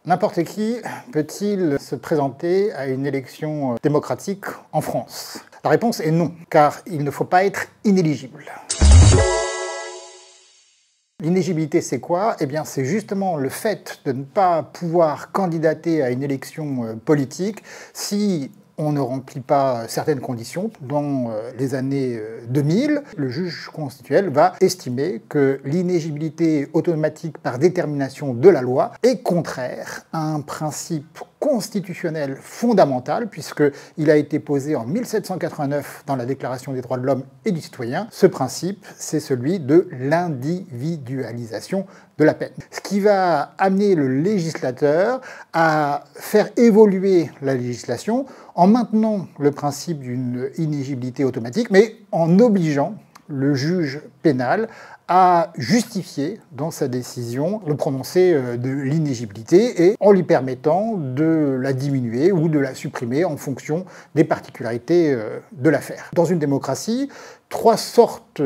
N'importe qui peut-il se présenter à une élection démocratique en France? La réponse est non, car il ne faut pas être inéligible. L'inéligibilité, c'est quoi? Eh bien, c'est justement le fait de ne pas pouvoir candidater à une élection politique si on ne remplit pas certaines conditions. Dans les années 2000, le juge constitutionnel va estimer que l'inéligibilité automatique par détermination de la loi est contraire à un principe constitutionnel fondamental, puisqu'il a été posé en 1789 dans la Déclaration des droits de l'homme et du citoyen. Ce principe, c'est celui de l'individualisation de la peine. Ce qui va amener le législateur à faire évoluer la législation en maintenant le principe d'une inéligibilité automatique, mais en obligeant le juge pénal à justifier dans sa décision le prononcé de l'inéligibilité et en lui permettant de la diminuer ou de la supprimer en fonction des particularités de l'affaire. Dans une démocratie, trois sortes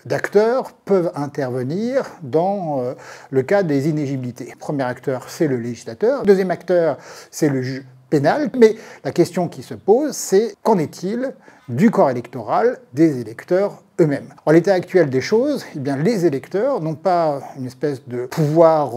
d'acteurs peuvent intervenir dans le cas des inéligibilités. Premier acteur, c'est le législateur. Deuxième acteur, c'est le juge pénal. Mais la question qui se pose, c'est qu'en est-il du corps électoral des électeurs eux-mêmes? En l'état actuel des choses, eh bien, les électeurs n'ont pas une espèce de pouvoir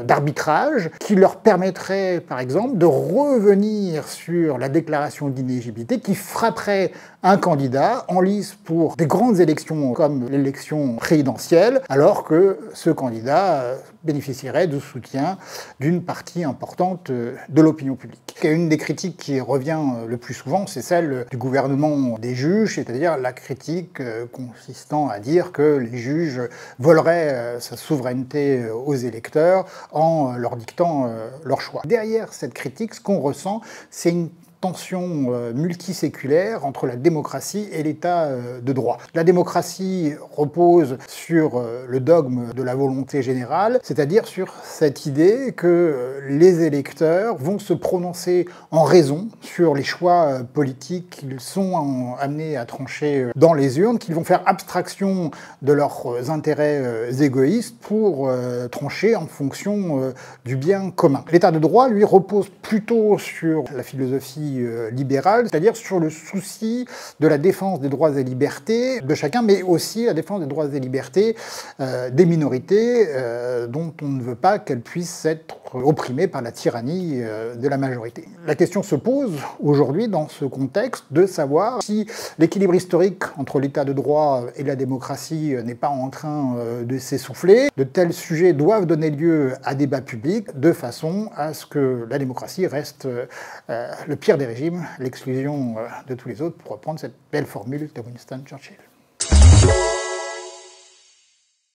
d'arbitrage qui leur permettrait, par exemple, de revenir sur la déclaration d'inéligibilité qui frapperait un candidat en lice pour des grandes élections comme l'élection présidentielle, alors que ce candidat bénéficierait du soutien d'une partie importante de l'opinion publique. Et une des critiques qui revient le plus souvent, c'est celle du gouvernement des juges, c'est-à-dire la critique consistant à dire que les juges voleraient sa souveraineté aux électeurs en leur dictant leur choix. Derrière cette critique, ce qu'on ressent, c'est une tension multiséculaire entre la démocratie et l'état de droit. La démocratie repose sur le dogme de la volonté générale, c'est-à-dire sur cette idée que les électeurs vont se prononcer en raison sur les choix politiques qu'ils sont amenés à trancher dans les urnes, qu'ils vont faire abstraction de leurs intérêts égoïstes pour trancher en fonction du bien commun. L'état de droit, lui, repose plutôt sur la philosophie libérale, c'est-à-dire sur le souci de la défense des droits et libertés de chacun, mais aussi la défense des droits et libertés des minorités dont on ne veut pas qu'elles puissent être opprimées par la tyrannie de la majorité. La question se pose aujourd'hui dans ce contexte de savoir si l'équilibre historique entre l'état de droit et la démocratie n'est pas en train de s'essouffler. De tels sujets doivent donner lieu à débat public de façon à ce que la démocratie reste le pire des régimes, l'exclusion de tous les autres, pour reprendre cette belle formule de Winston Churchill.